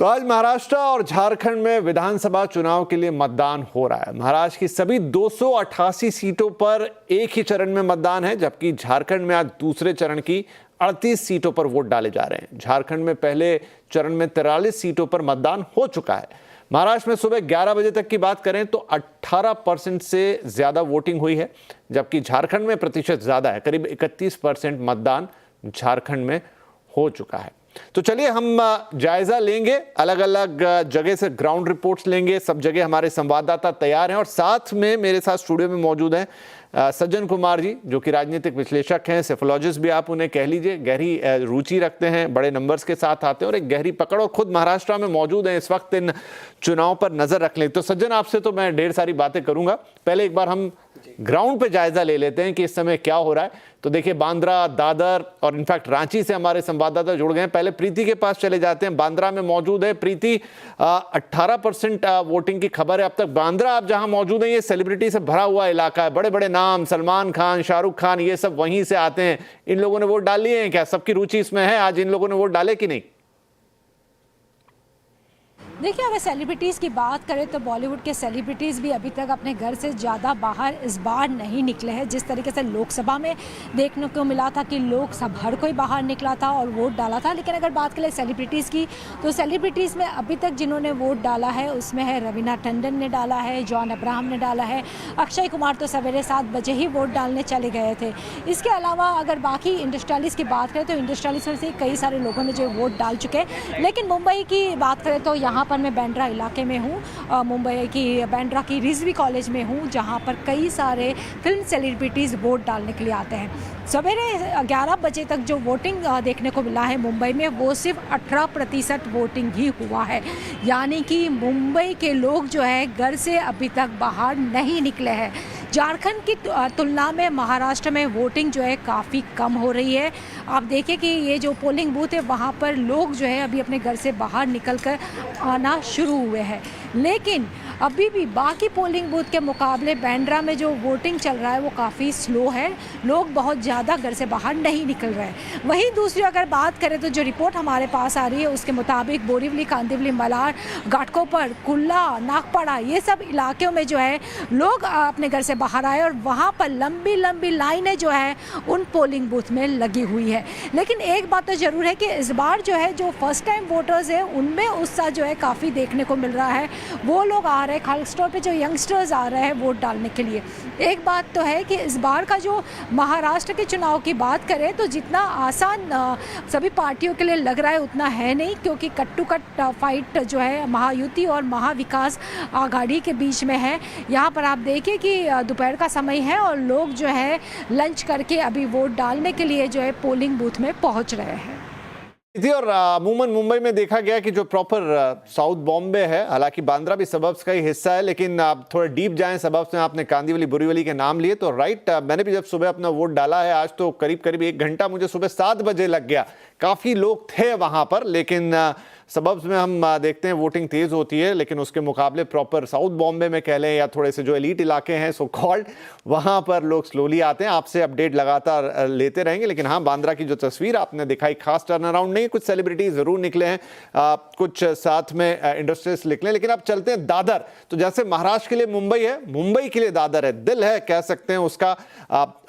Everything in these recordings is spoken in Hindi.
तो आज महाराष्ट्र और झारखंड में विधानसभा चुनाव के लिए मतदान हो रहा है। महाराष्ट्र की सभी 288 सीटों पर एक ही चरण में मतदान है, जबकि झारखंड में आज दूसरे चरण की 38 सीटों पर वोट डाले जा रहे हैं। झारखंड में पहले चरण में 43 सीटों पर मतदान हो चुका है। महाराष्ट्र में सुबह 11 बजे तक की बात करें तो 18% से ज्यादा वोटिंग हुई है, जबकि झारखंड में प्रतिशत ज्यादा है, करीब 31% मतदान झारखंड में हो चुका है। तो चलिए हम जायजा लेंगे, अलग अलग जगह से ग्राउंड रिपोर्ट्स लेंगे। सब जगह हमारे संवाददाता तैयार हैं और साथ में मेरे साथ स्टूडियो में मौजूद हैं सज्जन कुमार जी, जो कि राजनीतिक विश्लेषक हैं, सेफोलॉजिस्ट भी आप उन्हें कह लीजिए, गहरी रुचि रखते हैं, बड़े नंबर्स के साथ आते हैं और एक गहरी पकड़, और खुद महाराष्ट्र में मौजूद हैं, इस वक्त इन चुनाव पर नजर रख लें। तो सज्जन, आपसे तो मैं ढेर सारी बातें करूंगा, पहले एक बार हम ग्राउंड पे जायजा ले लेते हैं कि इस समय क्या हो रहा है। तो देखिए, बांद्रा, दादर और इनफैक्ट रांची से हमारे संवाददाता जुड़ गए हैं। पहले प्रीति के पास चले जाते हैं, बांद्रा में मौजूद है प्रीति। 18% वोटिंग की खबर है अब तक। बांद्रा आप जहां मौजूद हैं, ये सेलिब्रिटी से भरा हुआ इलाका है, बड़े बड़े नाम, सलमान खान, शाहरुख खान, ये सब वहीं से आते हैं। इन लोगों ने वोट डाल लिए हैं क्या? सबकी रुचि इसमें है, आज इन लोगों ने वोट डाले कि नहीं? देखिए, अगर सेलिब्रिटीज़ की बात करें तो बॉलीवुड के सेलिब्रिटीज़ भी अभी तक अपने घर से ज़्यादा बाहर इस बार नहीं निकले हैं। जिस तरीके से लोकसभा में देखने को मिला था कि लोग सब हर कोई बाहर निकला था और वोट डाला था, लेकिन अगर बात करें सेलिब्रिटीज़ की तो सेलिब्रिटीज़ में अभी तक जिन्होंने वोट डाला है उसमें है रवीना टंडन ने डाला है, जॉन अब्राहम ने डाला है, अक्षय कुमार तो सवेरे 7 बजे ही वोट डालने चले गए थे। इसके अलावा अगर बाकी इंडस्ट्रियलिस्ट की बात करें तो इंडस्ट्रियलिस्ट में से कई सारे लोगों ने जो वोट डाल चुके। लेकिन मुंबई की बात करें तो यहाँ मैं बांद्रा इलाके में हूँ, मुंबई की बांद्रा की रिजवी कॉलेज में हूँ, जहाँ पर कई सारे फिल्म सेलिब्रिटीज़ वोट डालने के लिए आते हैं। सवेरे 11 बजे तक जो वोटिंग देखने को मिला है मुंबई में, वो सिर्फ 18% वोटिंग ही हुआ है। यानी कि मुंबई के लोग जो है घर से अभी तक बाहर नहीं निकले हैं। झारखंड की तुलना में महाराष्ट्र में वोटिंग जो है काफ़ी कम हो रही है। आप देखिए कि ये जो पोलिंग बूथ है वहाँ पर लोग जो है अभी अपने घर से बाहर निकल कर आना शुरू हुए हैं, लेकिन अभी भी बाकी पोलिंग बूथ के मुकाबले बांद्रा में जो वोटिंग चल रहा है वो काफ़ी स्लो है। लोग बहुत ज़्यादा घर से बाहर नहीं निकल रहे हैं। वहीं दूसरी अगर बात करें तो जो रिपोर्ट हमारे पास आ रही है उसके मुताबिक बोरीवली, कांदिवली, मलाड, घाटकोपर, कुल्ला, नागपाड़ा, ये सब इलाकों में जो है लोग अपने घर से बाहर आए और वहाँ पर लंबी लंबी लाइनें जो है उन पोलिंग बूथ में लगी हुई है। लेकिन एक बात तो ज़रूर है कि इस बार जो है जो फर्स्ट टाइम वोटर्स है उनमें उत्साह जो है काफ़ी देखने को मिल रहा है। वो लोग आ रहे हैं, खासतौर पे जो यंगस्टर्स आ रहे हैं वोट डालने के लिए। एक बात तो है कि इस बार का जो महाराष्ट्र के चुनाव की बात करें तो जितना आसान सभी पार्टियों के लिए लग रहा है उतना है नहीं, क्योंकि कट टू कट फाइट जो है महायुति और महाविकास आघाड़ी के बीच में है। यहाँ पर आप देखिए कि दोपहर का समय है और लोग जो है लंच करके अभी वोट डालने के लिए जो है पोलिंग बूथ में पहुँच रहे हैं। और अमूमन मुंबई में देखा गया कि जो प्रॉपर साउथ बॉम्बे है, हालांकि बांद्रा भी सबब्स का ही हिस्सा है, लेकिन आप थोड़ा डीप जाएं सबब्स में, आपने कांदिवली, बोरीवली के नाम लिए तो राइट, मैंने भी जब सुबह अपना वोट डाला है, आज तो करीब करीब 1 घंटा मुझे सुबह 7 बजे लग गया। काफ़ी लोग थे वहाँ पर, लेकिन सबब्स में हम देखते हैं वोटिंग तेज होती है, लेकिन उसके मुकाबले प्रॉपर साउथ बॉम्बे में कह लें या थोड़े से जो एलीट इलाके हैं सो कॉल्ड, वहाँ पर लोग स्लोली आते हैं। आपसे अपडेट लगातार लेते रहेंगे। लेकिन हाँ, बांद्रा की जो तस्वीर आपने दिखाई, खास टर्न अराउंड नहीं, कुछ सेलिब्रिटी जरूर निकले हैं, कुछ साथ में इंडस्ट्रियलिस्ट निकले। लेकिन अब चलते हैं दादर। तो जैसे महाराष्ट्र के लिए मुंबई है, मुंबई के लिए दादर है, दिल है कह सकते हैं उसका।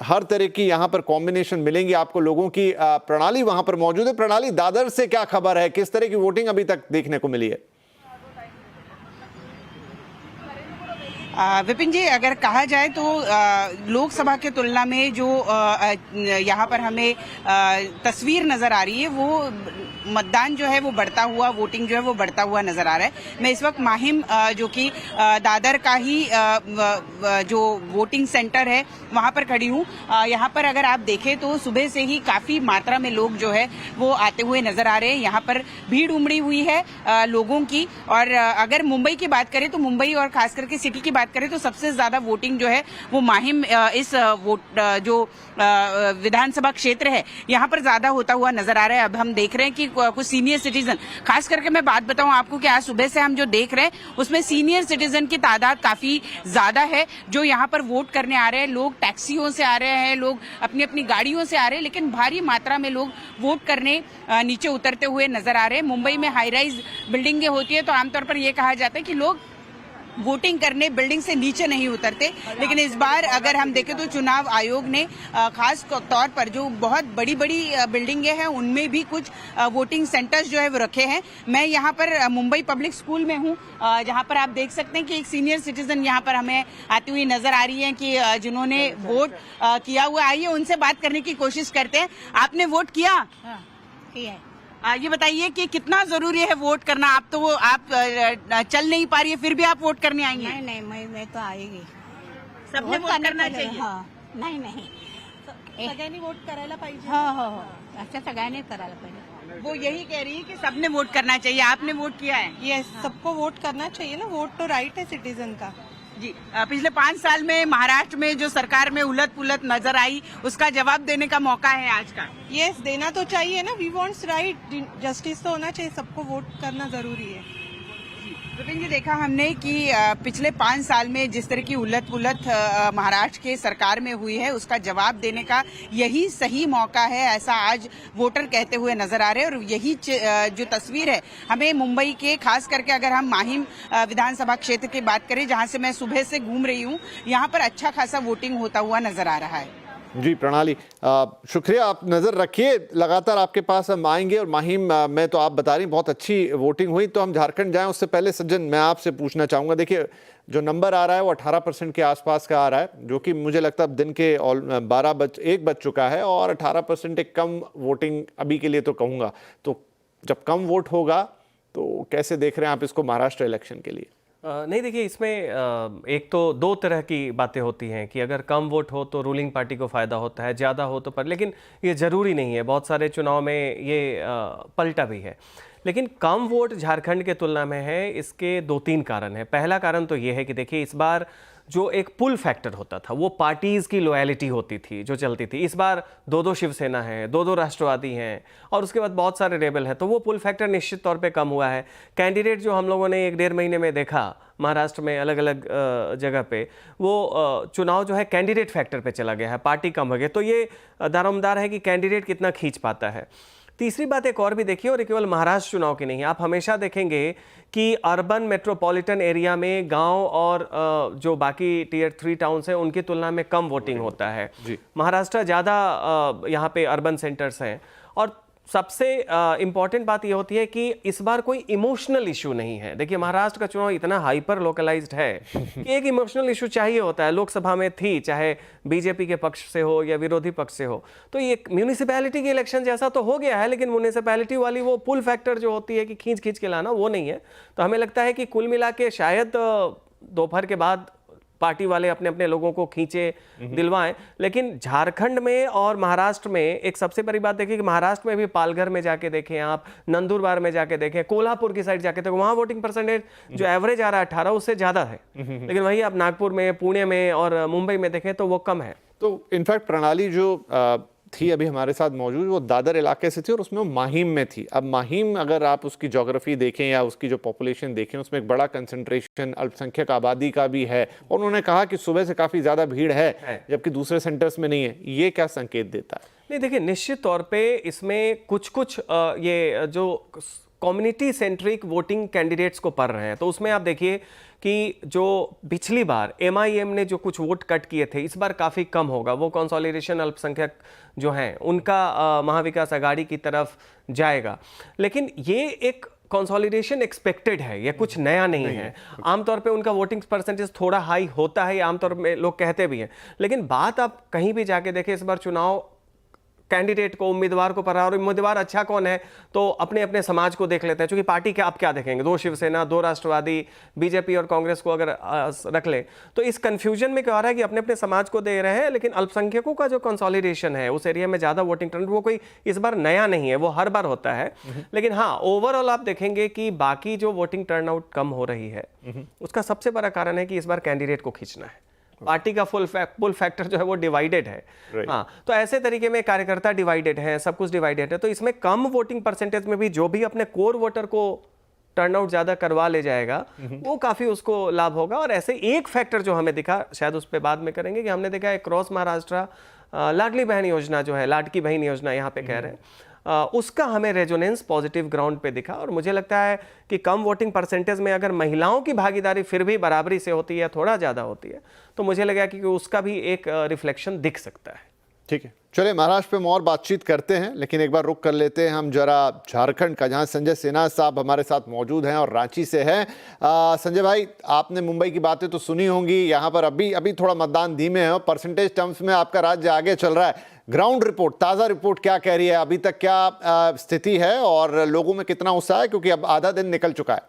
हर तरह की यहाँ पर कॉम्बिनेशन मिलेंगी आपको लोगों की। प्रणाली वहाँ पर मौजूद है। प्रणाली, दादर से क्या खबर है, किस तरह की वोटिंग अभी तक देखने को मिली है? विपिन जी, अगर कहा जाए तो लोकसभा के तुलना में जो यहाँ पर हमें तस्वीर नजर आ रही है वो मतदान जो है वो बढ़ता हुआ, वोटिंग जो है वो बढ़ता हुआ नजर आ रहा है। मैं इस वक्त माहिम जो कि दादर का ही जो वोटिंग सेंटर है वहाँ पर खड़ी हूँ। यहाँ पर अगर आप देखें तो सुबह से ही काफी मात्रा में लोग जो है वो आते हुए नजर आ रहे हैं। यहाँ पर भीड़ उमड़ी हुई है लोगों की। और अगर मुंबई की बात करें तो मुंबई और खास करके सिटी की बात बात करें तो सबसे ज्यादा वोटिंग जो है वो माहिम इस जो विधानसभा क्षेत्र है यहाँ पर ज्यादा होता हुआ नजर आ रहा है। अब हम देख रहे हैं कि कुछ सीनियर सिटीजन, खास करके मैं बात बताऊं आपको कि आज सुबह से हम जो देख रहे हैं उसमें सीनियर सिटीजन की तादाद काफी ज्यादा है जो यहाँ पर वोट करने आ रहे हैं। लोग टैक्सियों से आ रहे हैं, लोग अपनी अपनी गाड़ियों से आ रहे हैं, लेकिन भारी मात्रा में लोग वोट करने नीचे उतरते हुए नजर आ रहे हैं। मुंबई में हाई राइज बिल्डिंगें होती है तो आमतौर पर यह कहा जाता है कि लोग वोटिंग करने बिल्डिंग से नीचे नहीं उतरते, लेकिन इस बार अगर हम देखें तो चुनाव आयोग ने खास तौर पर जो बहुत बड़ी बड़ी बिल्डिंगें हैं उनमें भी कुछ वोटिंग सेंटर्स जो है वो रखे हैं। मैं यहाँ पर मुंबई पब्लिक स्कूल में हूँ, जहाँ पर आप देख सकते हैं कि एक सीनियर सिटीजन यहाँ पर हमें आती हुई नजर आ रही है कि जिन्होंने वोट किया हुआ। आइए उनसे बात करने की कोशिश करते हैं। आपने वोट किया? हाँ, किया है। ये बताइए कि कितना जरूरी है वोट करना? आप तो आप चल नहीं पा रही है फिर भी आप वोट करने आई हैं? नहीं मैं तो आएगी। सबने वोट करना चाहिए? हाँ, नहीं सगळ्यांनी वोट करायला पाहिजे. हो अच्छा सगळ्यांनी करायला पाहिजे. वो यही कह रही है कि सबने वोट करना चाहिए। आपने वोट किया है? यस, सबको वोट करना चाहिए ना, वोट तो राइट है सिटीजन का. जी, पिछले 5 साल में महाराष्ट्र में जो सरकार में उलट पुलट नजर आई उसका जवाब देने का मौका है आज का। यस, देना तो चाहिए ना. वी वांट्स राइट, जस्टिस तो होना चाहिए, सबको वोट करना जरूरी है. विपिन जी, देखा हमने कि पिछले 5 साल में जिस तरह की उलट पुलट महाराष्ट्र के सरकार में हुई है उसका जवाब देने का यही सही मौका है, ऐसा आज वोटर कहते हुए नजर आ रहे हैं। और यही जो तस्वीर है हमें मुंबई के, खास करके अगर हम माहिम विधानसभा क्षेत्र की बात करें जहां से मैं सुबह से घूम रही हूं, यहाँ पर अच्छा खासा वोटिंग होता हुआ नजर आ रहा है। जी प्रणाली, शुक्रिया, आप नज़र रखिए, लगातार आपके पास हम आएंगे। और माहिम में तो आप बता रही बहुत अच्छी वोटिंग हुई, तो हम झारखंड जाएं उससे पहले सज्जन मैं आपसे पूछना चाहूँगा, देखिए जो नंबर आ रहा है वो 18% के आसपास का आ रहा है, जो कि मुझे लगता है दिन के 1 बज चुका है और 18% एक कम वोटिंग अभी के लिए तो कहूँगा। तो जब कम वोट होगा तो कैसे देख रहे हैं आप इसको महाराष्ट्र इलेक्शन के लिए? नहीं, देखिए इसमें एक तो 2 तरह की बातें होती हैं कि अगर कम वोट हो तो रूलिंग पार्टी को फ़ायदा होता है, ज़्यादा हो तो पर, लेकिन ये ज़रूरी नहीं है। बहुत सारे चुनाव में ये पलटा भी है। लेकिन कम वोट झारखंड के तुलना में है, इसके 2-3 कारण हैं। पहला कारण तो ये है कि देखिए इस बार जो एक पुल फैक्टर होता था वो पार्टीज़ की लॉयलिटी होती थी जो चलती थी। इस बार 2-2 शिवसेना है, 2-2 राष्ट्रवादी हैं और उसके बाद बहुत सारे रेबल हैं, तो वो पुल फैक्टर निश्चित तौर पे कम हुआ है। कैंडिडेट जो हम लोगों ने 1-1.5 महीने में देखा महाराष्ट्र में अलग अलग जगह पे, वो चुनाव जो है कैंडिडेट फैक्टर पे चला गया है, पार्टी कम हो गई। तो ये दारोमदार है कि कैंडिडेट कितना खींच पाता है। तीसरी बात एक और भी देखिए, और केवल महाराष्ट्र चुनाव की नहीं है, आप हमेशा देखेंगे कि अर्बन मेट्रोपॉलिटन एरिया में गांव और जो बाकी टियर 3 टाउन्स हैं उनकी तुलना में कम वोटिंग होता है। महाराष्ट्र ज़्यादा यहाँ पे अर्बन सेंटर्स हैं। और सबसे इम्पॉर्टेंट बात यह होती है कि इस बार कोई इमोशनल इशू नहीं है। देखिए महाराष्ट्र का चुनाव इतना हाइपर लोकलाइज्ड है कि एक इमोशनल इशू चाहिए होता है। लोकसभा में थी, चाहे बीजेपी के पक्ष से हो या विरोधी पक्ष से हो, तो ये म्यूनिसिपैलिटी के इलेक्शन जैसा तो हो गया है, लेकिन म्यूनिसिपैलिटी वाली वो पुल फैक्टर जो होती है कि खींच के लाना, वो नहीं है। तो हमें लगता है कि कुल मिला के शायद दोपहर के बाद पार्टी वाले अपने अपने लोगों को खींचे दिलवाएं। लेकिन झारखंड में और महाराष्ट्र में एक सबसे बड़ी बात देखिए कि महाराष्ट्र में भी पालघर में जाके देखें, आप नंदुरबार में जाके देखें, कोल्हापुर की साइड जाके देखें, वहां वोटिंग परसेंटेज जो एवरेज आ रहा है 18 उससे ज्यादा है। लेकिन वही आप नागपुर में, पुणे में और मुंबई में देखें तो वो कम है। तो इनफैक्ट प्रणाली जो थी अभी हमारे साथ मौजूद, वो दादर इलाके से थी और उसमें वो माहिम में थी। अब माहिम अगर आप उसकी ज्योग्राफी देखें या उसकी जो पॉपुलेशन देखें, उसमें एक बड़ा कंसंट्रेशन अल्पसंख्यक आबादी का भी है। और उन्होंने कहा कि सुबह से काफ़ी ज़्यादा भीड़ है जबकि दूसरे सेंटर्स में नहीं है। ये क्या संकेत देता है? नहीं, देखिए निश्चित तौर पे इसमें कुछ ये जो कम्युनिटी सेंट्रिक वोटिंग कैंडिडेट्स को पढ़ रहे हैं, तो उसमें आप देखिए कि जो पिछली बार MIM ने जो कुछ वोट कट किए थे, इस बार काफ़ी कम होगा। वो कंसोलिडेशन अल्पसंख्यक जो हैं उनका महाविकास आघाड़ी की तरफ जाएगा। लेकिन ये एक कंसोलिडेशन एक्सपेक्टेड है, ये कुछ नया नहीं है। आमतौर पे उनका वोटिंग परसेंटेज थोड़ा हाई होता है, ये आमतौर पे लोग कहते भी हैं। लेकिन बात आप कहीं भी जाके देखें, इस बार चुनाव कैंडिडेट को, उम्मीदवार को पढ़ा, और उम्मीदवार अच्छा कौन है तो अपने अपने समाज को देख लेते हैं। क्योंकि पार्टी के आप क्या देखेंगे, 2 शिवसेना, 2 राष्ट्रवादी, बीजेपी और कांग्रेस को अगर रख ले, तो इस कंफ्यूजन में क्या हो रहा है कि अपने अपने समाज को दे रहे हैं, लेकिन अल्पसंख्यकों का जो कंसोलिडेशन है उस एरिया में ज़्यादा वोटिंग टर्न, वो कोई इस बार नया नहीं है, वो हर बार होता है। लेकिन हाँ, ओवरऑल आप देखेंगे कि बाकी जो वोटिंग टर्नआउट कम हो रही है उसका सबसे बड़ा कारण है कि इस बार कैंडिडेट को खींचना है। पार्टी का पुल फैक्टर जो है वो डिवाइडेड है। हाँ, तो ऐसे तरीके में कार्यकर्ता डिवाइडेड है, सब कुछ डिवाइडेड है, तो इसमें कम वोटिंग परसेंटेज में भी जो भी अपने कोर वोटर को टर्नआउट ज्यादा करवा ले जाएगा वो काफी उसको लाभ होगा। और ऐसे एक फैक्टर जो हमें दिखा, शायद उस पर बाद में करेंगे, कि हमने देखा है क्रॉस महाराष्ट्र लाडली बहन योजना जो है, लाडकी बहन योजना यहाँ पे कह रहे हैं, उसका हमें रेजोनेंस पॉजिटिव ग्राउंड पे दिखा। और मुझे लगता है कि कम वोटिंग परसेंटेज में अगर महिलाओं की भागीदारी फिर भी बराबरी से होती है, थोड़ा ज़्यादा होती है, तो मुझे लगा कि उसका भी एक रिफ्लेक्शन दिख सकता है। ठीक है, चलिए महाराष्ट्र पे हम और बातचीत करते हैं, लेकिन एक बार रुक कर लेते हैं हम जरा झारखंड का, जहां संजय सिन्हा साहब हमारे साथ मौजूद हैं और रांची से हैं। संजय भाई, आपने मुंबई की बातें तो सुनी होंगी, यहाँ पर अभी थोड़ा मतदान धीमे है और परसेंटेज टर्म्स में आपका राज्य आगे चल रहा है। ग्राउंड रिपोर्ट, ताज़ा रिपोर्ट क्या कह रही है, अभी तक क्या स्थिति है और लोगों में कितना उत्साह है, क्योंकि अब आधा दिन निकल चुका है।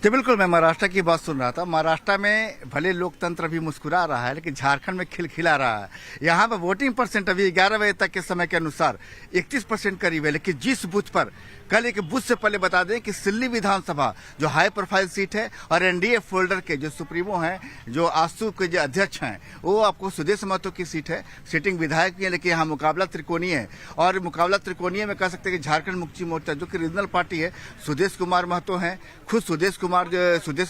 जी बिल्कुल, मैं महाराष्ट्र की बात सुन रहा था। महाराष्ट्र में भले लोकतंत्र अभी मुस्कुरा रहा है, लेकिन झारखंड में खिलखिला रहा है। यहाँ पर वोटिंग परसेंट अभी 11 बजे तक के समय के अनुसार 31% करीब है। लेकिन जिस बूथ पर, कल एक बूथ से पहले बता दें कि सिल्ली विधानसभा जो हाई प्रोफाइल सीट है और एनडीए फोल्डर के जो सुप्रीमो हैं, जो आसू के जो अध्यक्ष हैं, वो आपको सुदेश महतो की सीट है। सिटिंग विधायक भी है, लेकिन यहाँ मुकाबला त्रिकोणीय है। और मुकाबला त्रिकोणीय में कह सकते हैं कि झारखंड मुक्ति मोर्चा जो कि रीजनल पार्टी है, सुदेश कुमार महतो हैं, खुद सुदेश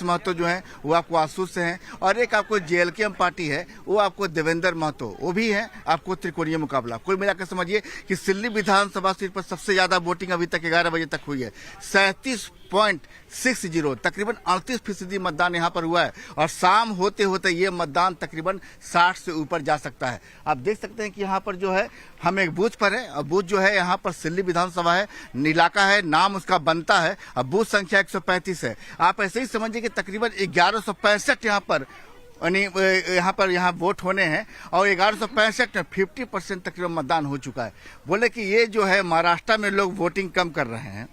महतो जो है वो आपको आसू से हैं, और एक आपको जेएलकेएम पार्टी है वो आपको देवेंद्र महतो, वो भी है। आपको त्रिकोणीय मुकाबला, कुल मिलाकर समझिए कि सिल्ली विधानसभा सीट पर सबसे ज्यादा वोटिंग अभी तक 11 बजे तक हुई है। 37.60, तकरीबन 38% मतदान यहाँ पर हुआ है। और शाम होते होते ये मतदान तकरीबन 60 से ऊपर जा सकता है। आप देख सकते हैं कि यहाँ पर जो है हम एक बूथ पर है, और बूथ जो है यहाँ पर सिल्ली विधानसभा है, इलाका है, नाम उसका बनता है, अब बूथ संख्या 135 है। आप ऐसे ही समझिए कि तकरीबन 1165 यहाँ वोट होने हैं, और 1165 में 50% तकरीबन मतदान हो चुका है। बोले कि ये जो है महाराष्ट्र में लोग वोटिंग कम कर रहे हैं।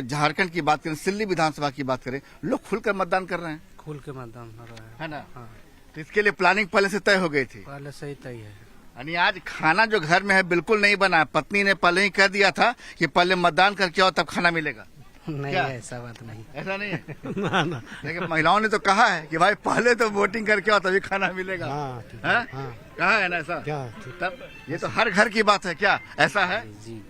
झारखंड की बात करें, सिल्ली विधानसभा की बात करें, लोग खुलकर मतदान कर रहे हैं, खुल के मतदान हो रहा है ना। हाँ। तो इसके लिए प्लानिंग पहले से तय हो गई थी, पहले से ही तय है। यानी आज खाना जो घर में है बिल्कुल नहीं बना है। पत्नी ने पहले ही कह दिया था कि पहले मतदान करके आओ तब खाना मिलेगा। नहीं, ऐसा बात नहीं, ऐसा नहीं है। ना ना, लेकिन महिलाओं ने तो कहा है कि भाई पहले तो वोटिंग करके आओ तभी खाना मिलेगा। हाँ, ठीक है, हाँ? हाँ। कहा है ना ऐसा? क्या तब ये तो हर घर की बात है, क्या ऐसा है? जी,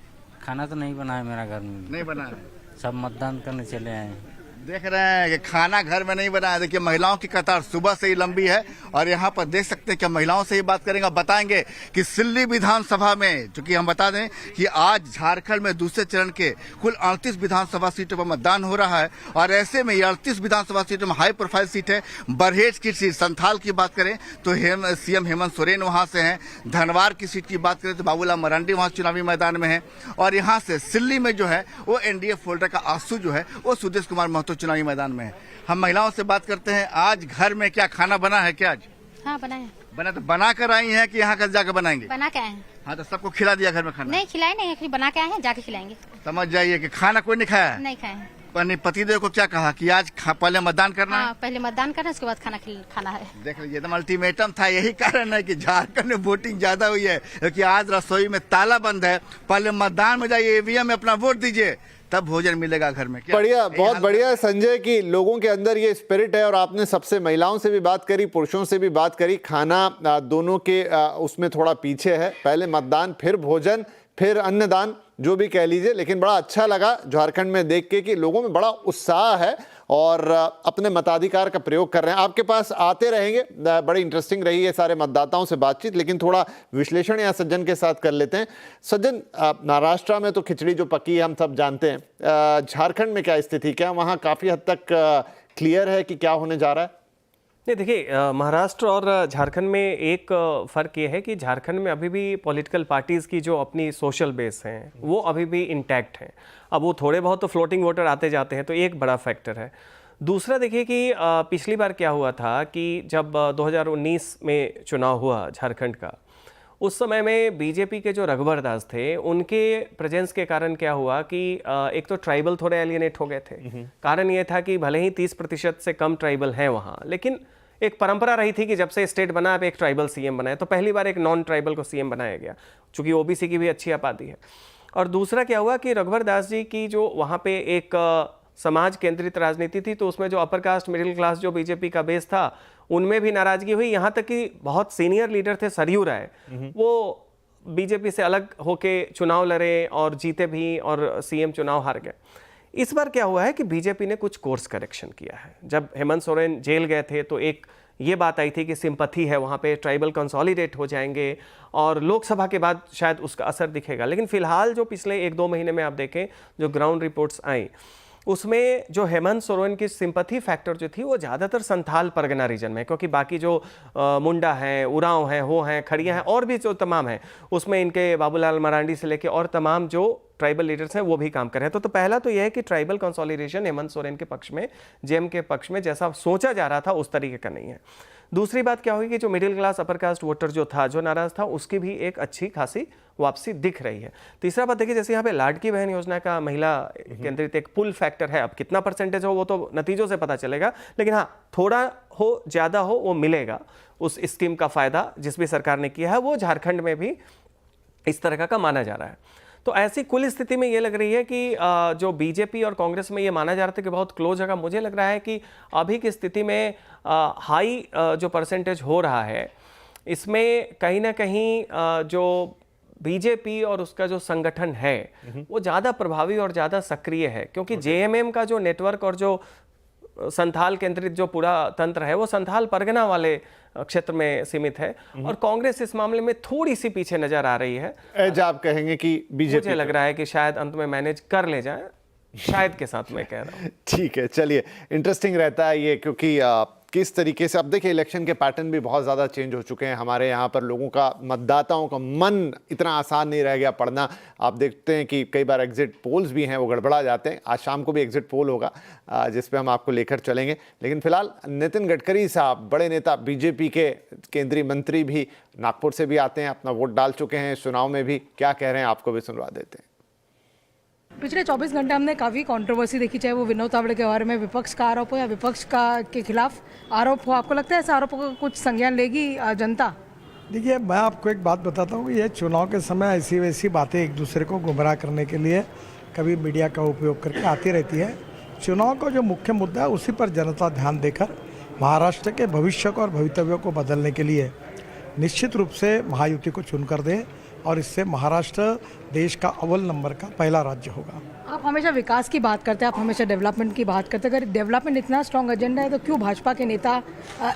खाना तो नहीं बना है मेरा घर में, नहीं बना है, सब मतदान करने चले आए हैं। देख रहे हैं कि खाना घर में नहीं बना है। देखिए महिलाओं की कतार सुबह से ही लंबी है, और यहाँ पर देख सकते हैं कि महिलाओं से ही बात करेंगे, बताएंगे कि सिल्ली विधानसभा में, चूंकि हम बता दें कि आज झारखंड में दूसरे चरण के कुल 38 विधानसभा सीटों पर मतदान हो रहा है। और ऐसे में 38 विधानसभा सीटों में हाई प्रोफाइल सीट है। बरहेज की सीट संथाल की बात करें तो सीएम हेमंत सोरेन वहां से हैं। धनवार की सीट की बात करें तो बाबूलाल मरांडी वहां चुनावी मैदान में है। और यहाँ से सिल्ली में जो है वो एनडीए फोल्डर का आसू जो है वो सुदेश कुमार महतो चुनावी मैदान में है। हम महिलाओं से बात करते हैं, आज घर में क्या खाना बना है? क्या आज हाँ बनाए, बना? तो बना कर आई हैं कि यहाँ का जाकर बनाएंगे? बना के आए हैं। हाँ, तो सबको खिला दिया घर में खाना? नहीं खिलाए नहीं, एक्चुअली बना के आए हैं, जाके खिलाएंगे। समझ जाइए कि खाना कोई नहीं खाया है। नहीं खाए हैं। पतिदेव को क्या कहा कि आज पहले मतदान करना है? हाँ, पहले मतदान करना, उसके बाद खाना है। देख लीजिए, एकदम अल्टीमेटम था। यही कारण है कि झारखंड में वोटिंग ज्यादा हुई है, क्योंकि आज रसोई में ताला बंद है। पहले मतदान में जाइए, ईवीएम में अपना वोट दीजिए, तब भोजन मिलेगा घर में। क्या बढ़िया, बहुत बढ़िया संजय कि लोगों के अंदर ये स्पिरिट है। और आपने सबसे, महिलाओं से भी बात करी, पुरुषों से भी बात करी, खाना दोनों के उसमें थोड़ा पीछे है। पहले मतदान, फिर भोजन, फिर अन्नदान, जो भी कह लीजिए। लेकिन बड़ा अच्छा लगा झारखंड में देख के कि लोगों में बड़ा उत्साह है और अपने मताधिकार का प्रयोग कर रहे हैं। आपके पास आते रहेंगे, बड़ी इंटरेस्टिंग रही है सारे मतदाताओं से बातचीत। लेकिन थोड़ा विश्लेषण यहाँ सज्जन के साथ कर लेते हैं। सज्जन, महाराष्ट्र में तो खिचड़ी जो पकी है हम सब जानते हैं, झारखंड में क्या स्थिति, क्या वहाँ काफ़ी हद तक क्लियर है कि क्या होने जा रहा है? नहीं, देखिए, महाराष्ट्र और झारखंड में एक फ़र्क ये है कि झारखंड में अभी भी पॉलिटिकल पार्टीज़ की जो अपनी सोशल बेस हैं वो अभी भी इंटैक्ट हैं। अब वो थोड़े बहुत तो फ्लोटिंग वोटर आते जाते हैं, तो एक बड़ा फैक्टर है। दूसरा देखिए कि पिछली बार क्या हुआ था कि जब 2019 में चुनाव हुआ झारखंड का, उस समय में बीजेपी के जो रघुवर दास थे, उनके प्रेजेंस के कारण क्या हुआ कि एक तो ट्राइबल थोड़े एलियनेट हो गए थे। कारण ये था कि भले ही 30% से कम ट्राइबल हैं वहाँ, लेकिन एक परंपरा रही थी कि जब से स्टेट बना, अब एक ट्राइबल सीएम बनाए, तो पहली बार एक नॉन ट्राइबल को सीएम बनाया गया, चूंकि ओबीसी की भी अच्छी आबादी है। और दूसरा क्या हुआ कि रघुवर दास जी की जो वहाँ पे एक समाज केंद्रित राजनीति थी, तो उसमें जो अपर कास्ट मिडिल क्लास जो बीजेपी का बेस था, उनमें भी नाराजगी हुई। यहाँ तक कि बहुत सीनियर लीडर थे सरयू राय, वो बीजेपी से अलग होके चुनाव लड़े और जीते भी और सीएम चुनाव हार गए। इस बार क्या हुआ है कि बीजेपी ने कुछ कोर्स करेक्शन किया है। जब हेमंत सोरेन जेल गए थे तो एक ये बात आई थी कि सिंपैथी है वहाँ पे, ट्राइबल कंसोलिडेट हो जाएंगे और लोकसभा के बाद शायद उसका असर दिखेगा। लेकिन फिलहाल जो पिछले 1-2 महीने में आप देखें, जो ग्राउंड रिपोर्ट्स आई, उसमें जो हेमंत सोरेन की सिंपैथी फैक्टर जो थी वो ज़्यादातर संथाल परगना रीजन में, क्योंकि बाकी जो मुंडा हैं, उरांव हैं, हो हैं, खड़िया हैं और भी जो तमाम हैं, उसमें इनके बाबूलाल मरांडी से लेके और तमाम जो ट्राइबल लीडर्स हैं वो भी काम कर रहे हैं। तो पहला तो यह है कि ट्राइबल कंसोलिडेशन हेमंत सोरेन के पक्ष में, जेएम के पक्ष में जैसा सोचा जा रहा था उस तरीके का नहीं है। दूसरी बात क्या होगी कि जो middle class upper caste voter जो था, जो नाराज था, उसकी भी एक अच्छी खासी वापसी दिख रही है। तीसरा बात देखिए, जैसे यहाँ पे लाडकी बहन योजना का महिला केंद्रित एक पुल फैक्टर है। अब कितना परसेंटेज हो वो तो नतीजों से पता चलेगा, लेकिन हाँ, थोड़ा हो ज़्यादा हो वो मिलेगा। उस स्कीम का फायदा जिस भी सरकार ने किया है वो झारखंड में भी इस तरह का माना जा रहा है। तो ऐसी कुल स्थिति में ये लग रही है कि जो बीजेपी और कांग्रेस में ये माना जा रहा था कि बहुत क्लोज होगा, मुझे लग रहा है कि अभी की स्थिति में हाई जो परसेंटेज हो रहा है, इसमें कहीं ना कहीं जो बीजेपी और उसका जो संगठन है वो ज़्यादा प्रभावी और ज़्यादा सक्रिय है, क्योंकि जेएमएम का जो नेटवर्क और जो संथाल केंद्रित जो पूरा तंत्र है वो संथाल परगना वाले क्षेत्र में सीमित है, और कांग्रेस इस मामले में थोड़ी सी पीछे नजर आ रही है। एज आप कहेंगे कि बीजेपी, मुझे लग रहा है कि शायद अंत में मैनेज कर ले जाए, शायद के साथ मैं कह रहा हूँ। ठीक है, चलिए, इंटरेस्टिंग रहता है ये, क्योंकि किस तरीके से अब देखिए इलेक्शन के पैटर्न भी बहुत ज़्यादा चेंज हो चुके हैं। हमारे यहाँ पर लोगों का, मतदाताओं का मन इतना आसान नहीं रह गया पढ़ना। आप देखते हैं कि कई बार एग्जिट पोल्स भी हैं वो गड़बड़ा जाते हैं। आज शाम को भी एग्जिट पोल होगा जिस पे हम आपको लेकर चलेंगे। लेकिन फिलहाल नितिन गडकरी साहब, बड़े नेता, बीजेपी के केंद्रीय मंत्री भी नागपुर से भी आते हैं, अपना वोट डाल चुके हैं चुनाव में भी। क्या कह रहे हैं आपको भी सुनवा देते हैं। पिछले 24 घंटे हमने काफ़ी कंट्रोवर्सी देखी, चाहे वो विनोद तावड़े के बारे में विपक्ष का आरोप हो या विपक्ष का के खिलाफ आरोप हो। आपको लगता है ऐसे आरोपों का कुछ संज्ञान लेगी जनता? देखिए, मैं आपको एक बात बताता हूँ, ये चुनाव के समय ऐसी वैसी बातें एक दूसरे को गुमराह करने के लिए कभी मीडिया का उपयोग करके आती रहती है। चुनाव का जो मुख्य मुद्दा है उसी पर जनता ध्यान देकर महाराष्ट्र के भविष्य को और भवितव्यों को बदलने के लिए निश्चित रूप से महायुति को चुनकर दे, और इससे महाराष्ट्र देश का अव्वल नंबर का पहला राज्य होगा। आप हमेशा विकास की बात करते हैं, आप हमेशा डेवलपमेंट की बात करते हैं। अगर डेवलपमेंट इतना स्ट्रॉन्ग एजेंडा है तो क्यों भाजपा के नेता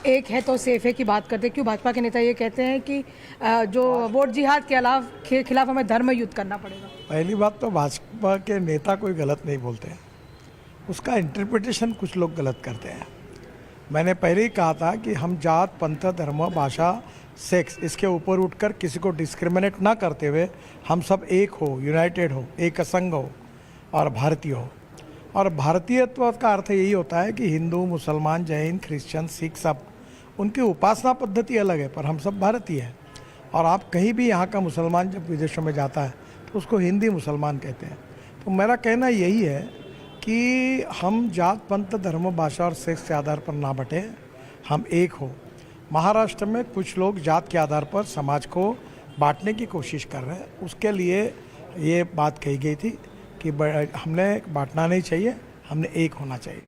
एक है तो सेफ है की बात करते हैं? क्यों भाजपा के नेता ये कहते हैं कि जो वोट जिहाद के खिलाफ हमें धर्म युद्ध करना पड़ेगा? पहली बात तो भाजपा के नेता कोई गलत नहीं बोलते हैं, उसका इंटरप्रिटेशन कुछ लोग गलत करते हैं। मैंने पहले ही कहा था कि हम जात, पंथ, धर्म, भाषा, सेक्स, इसके ऊपर उठकर किसी को डिस्क्रिमिनेट ना करते हुए हम सब एक हो, यूनाइटेड हो, एक संघ हो और भारतीय हो। और भारतीयत्व का अर्थ यही होता है कि हिंदू, मुसलमान, जैन, क्रिश्चियन, सिख, सब उनकी उपासना पद्धति अलग है, पर हम सब भारतीय हैं। और आप कहीं भी यहाँ का मुसलमान जब विदेशों में जाता है तो उसको हिंदी मुसलमान कहते हैं। तो मेरा कहना यही है कि हम जात, पंथ, धर्म, भाषा और सेक्स के आधार पर ना बटें, हम एक हो। महाराष्ट्र में कुछ लोग जात के आधार पर समाज को बांटने की कोशिश कर रहे हैं, उसके लिए ये बात कही गई थी कि हमने बांटना नहीं चाहिए, हमने एक होना चाहिए।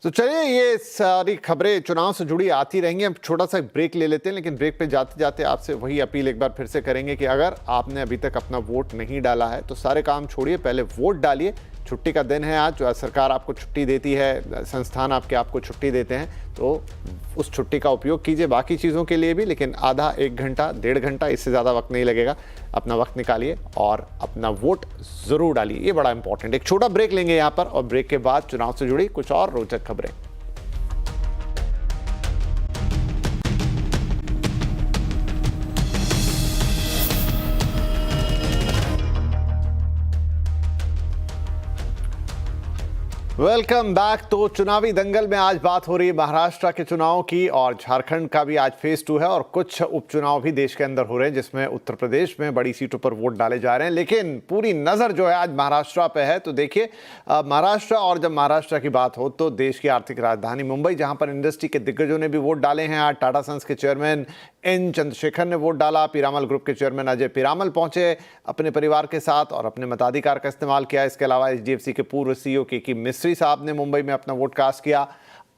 तो चलिए, ये सारी खबरें चुनाव से जुड़ी आती रहेंगी। हम छोटा सा ब्रेक ले लेते हैं, लेकिन ब्रेक पे जाते जाते आपसे वही अपील एक बार फिर से करेंगे कि अगर आपने अभी तक अपना वोट नहीं डाला है तो सारे काम छोड़िए, पहले वोट डालिए। छुट्टी का दिन है आज, सरकार आपको छुट्टी देती है, संस्थान आपको छुट्टी देते हैं, तो उस छुट्टी का उपयोग कीजिए बाकी चीज़ों के लिए भी, लेकिन आधा, 1 घंटा, 1.5 घंटा, इससे ज़्यादा वक्त नहीं लगेगा। अपना वक्त निकालिए और अपना वोट ज़रूर डालिए, ये बड़ा इंपॉर्टेंट। एक छोटा ब्रेक लेंगे यहाँ पर, और ब्रेक के बाद चुनाव से जुड़ी कुछ और रोचक खबरें। Welcome back. तो चुनावी दंगल में आज बात हो रही है महाराष्ट्र के चुनाव की और झारखंड का भी आज फेज 2 है और कुछ उपचुनाव भी देश के अंदर हो रहे हैं जिसमें उत्तर प्रदेश में बड़ी सीटों पर वोट डाले जा रहे हैं, लेकिन पूरी नज़र जो है आज महाराष्ट्र पे है। तो देखिए महाराष्ट्र, और जब महाराष्ट्र की बात हो तो देश की आर्थिक राजधानी मुंबई, जहां पर इंडस्ट्री के दिग्गजों ने भी वोट डाले हैं। आज टाटा सन्स के चेयरमैन एन चंद्रशेखर ने वोट डाला, पीरामल ग्रुप के चेयरमैन अजय पीरामल पहुंचे अपने परिवार के साथ और अपने मताधिकार का इस्तेमाल किया। इसके अलावा एचडीएफसी के पूर्व सीईओ के मिस्त्री साहब ने मुंबई में अपना वोट कास्ट किया।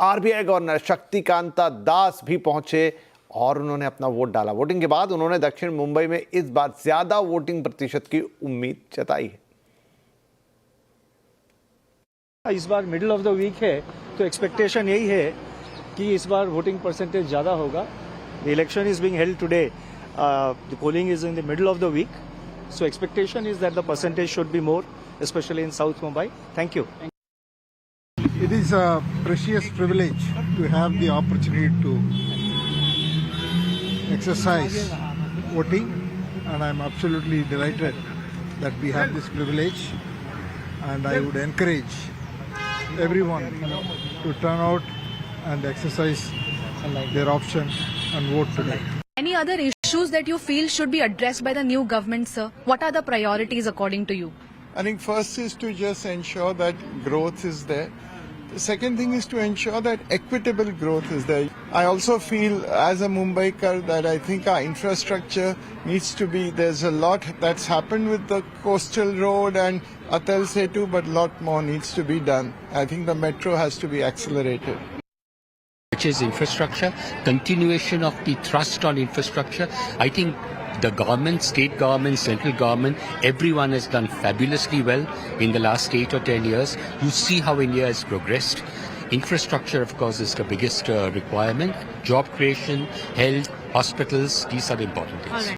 आरबीआई गवर्नर शक्तिकांता दास भी पहुंचे और उन्होंने अपना वोट डाला। वोटिंग के बाद उन्होंने दक्षिण मुंबई में इस बार ज्यादा वोटिंग प्रतिशत की उम्मीद जताई है। इस बार मिडिल ऑफ द वीक है तो एक्सपेक्टेशन यही है कि इस बार वोटिंग परसेंटेज ज्यादा होगा। The election is being held today, the polling is in the middle of the week, so expectation is that the percentage should be more, especially in South Mumbai. Thank you. It is a precious privilege to have the opportunity to exercise voting, and I'm absolutely delighted that we have this privilege, and I would encourage everyone to turn out and exercise their option and vote today. Any other issues that you feel should be addressed by the new government, sir? What are the priorities according to you? I think first is to just ensure that growth is there. The second thing is to ensure that equitable growth is there. I also feel as a Mumbaikar that I think our infrastructure needs to be, there's a lot that's happened with the coastal road and Atal Setu, but a lot more needs to be done. I think the metro has to be accelerated. Which is infrastructure, continuation of the thrust on infrastructure. I think the government, state government, central government, everyone has done fabulously well in the last 8 or 10 years. You see how India has progressed. Infrastructure, of course, is the biggest requirement. Job creation, health, hospitals, these are the important things.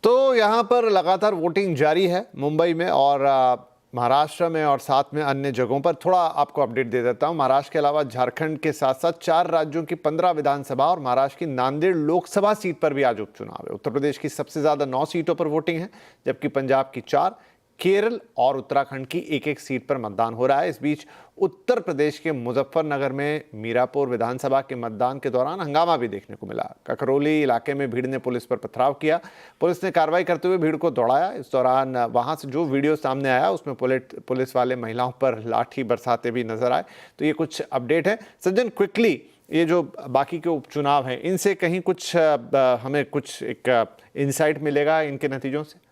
तो यहाँ पर लगातार वोटिंग जारी है मुंबई में और महाराष्ट्र में और साथ में अन्य जगहों पर। थोड़ा आपको अपडेट दे देता हूं। महाराष्ट्र के अलावा झारखंड के साथ साथ 4 राज्यों की 15 विधानसभा और महाराष्ट्र की नांदेड़ लोकसभा सीट पर भी आज उपचुनाव है। उत्तर प्रदेश की सबसे ज्यादा 9 सीटों पर वोटिंग है, जबकि पंजाब की 4, केरल और उत्तराखंड की 1-1 सीट पर मतदान हो रहा है। इस बीच उत्तर प्रदेश के मुजफ्फरनगर में मीरापुर विधानसभा के मतदान के दौरान हंगामा भी देखने को मिला। ककरौली इलाके में भीड़ ने पुलिस पर पथराव किया। पुलिस ने कार्रवाई करते हुए भीड़ को दौड़ाया। इस दौरान वहां से जो वीडियो सामने आया उसमें पुलिस वाले महिलाओं पर लाठी बरसाते भी नजर आए। तो ये कुछ अपडेट है। सज्जन, क्विकली ये जो बाकी के उपचुनाव हैं इनसे कहीं कुछ हमें कुछ एक इंसाइट मिलेगा इनके नतीजों से?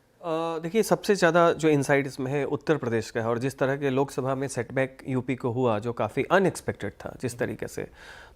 देखिए, सबसे ज़्यादा जो इनसाइट इसमें है उत्तर प्रदेश का है और जिस तरह के लोकसभा में सेटबैक यूपी को हुआ जो काफ़ी अनएक्सपेक्टेड था जिस तरीके से,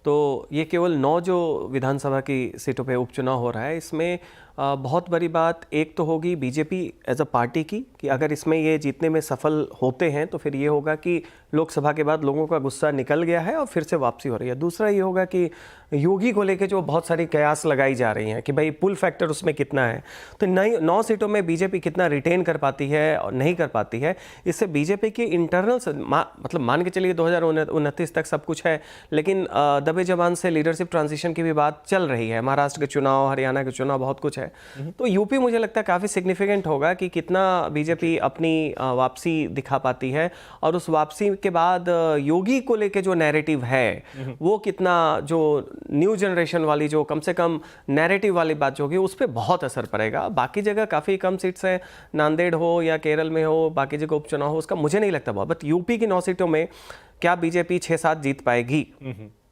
तो ये केवल 9 जो विधानसभा की सीटों पे उपचुनाव हो रहा है, इसमें बहुत बड़ी बात एक तो होगी बीजेपी एज अ पार्टी की कि अगर इसमें ये जीतने में सफल होते हैं तो फिर ये होगा कि लोकसभा के बाद लोगों का गुस्सा निकल गया है और फिर से वापसी हो रही है। दूसरा ये होगा कि योगी को लेके जो बहुत सारी कयास लगाई जा रही हैं कि भाई पुल फैक्टर उसमें कितना है, तो 9 सीटों में बीजेपी कितना रिटेन कर पाती है और नहीं कर पाती है, इससे बीजेपी की इंटरनल मतलब मान के चलिए 2029 तक सब कुछ है, लेकिन दबे जबान से लीडरशिप ट्रांजिशन की भी बात चल रही है। महाराष्ट्र के चुनाव, हरियाणा के चुनाव, बहुत कुछ है। तो यूपी मुझे लगता है काफ़ी सिग्निफिकेंट होगा कि कितना बीजेपी अपनी वापसी दिखा पाती है और उस वापसी के बाद योगी को लेके जो नैरेटिव है वो कितना, जो न्यू जनरेशन वाली जो कम से कम नैरेटिव वाली बात जो होगी उस पर बहुत असर पड़ेगा। बाकी जगह काफ़ी कम सीट्स हैं, नांदेड़ हो या केरल में हो, बाकी जगह उपचुनाव हो, उसका मुझे नहीं लगता बहुत। बट यूपी की 9 सीटों में क्या बीजेपी 6-7 जीत पाएगी?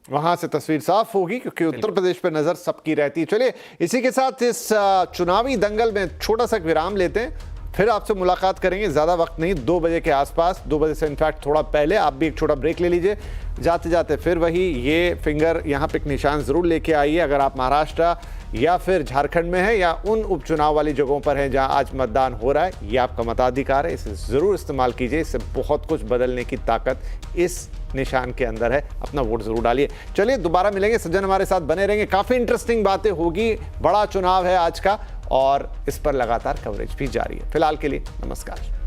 वहां से तस्वीर साफ होगी क्योंकि उत्तर प्रदेश पर नजर सबकी रहती है। चलिए, इसी के साथ इस चुनावी दंगल में छोटा सा विराम लेते हैं, फिर आपसे मुलाकात करेंगे। ज़्यादा वक्त नहीं, 2 बजे के आसपास, 2 बजे से इनफैक्ट थोड़ा पहले आप भी एक छोटा ब्रेक ले लीजिए। जाते जाते फिर वही ये फिंगर यहाँ पे एक निशान ज़रूर लेके आइए अगर आप महाराष्ट्र या फिर झारखंड में है या उन उपचुनाव वाली जगहों पर हैं जहां आज मतदान हो रहा है। ये आपका मताधिकार है, इसे ज़रूर इस्तेमाल कीजिए। इससे बहुत कुछ बदलने की ताकत इस निशान के अंदर है। अपना वोट ज़रूर डालिए। चलिए, दोबारा मिलेंगे। सज्जन हमारे साथ बने रहेंगे, काफ़ी इंटरेस्टिंग बातें होगी। बड़ा चुनाव है आज का और इस पर लगातार कवरेज भी जारी है। फिलहाल के लिए नमस्कार।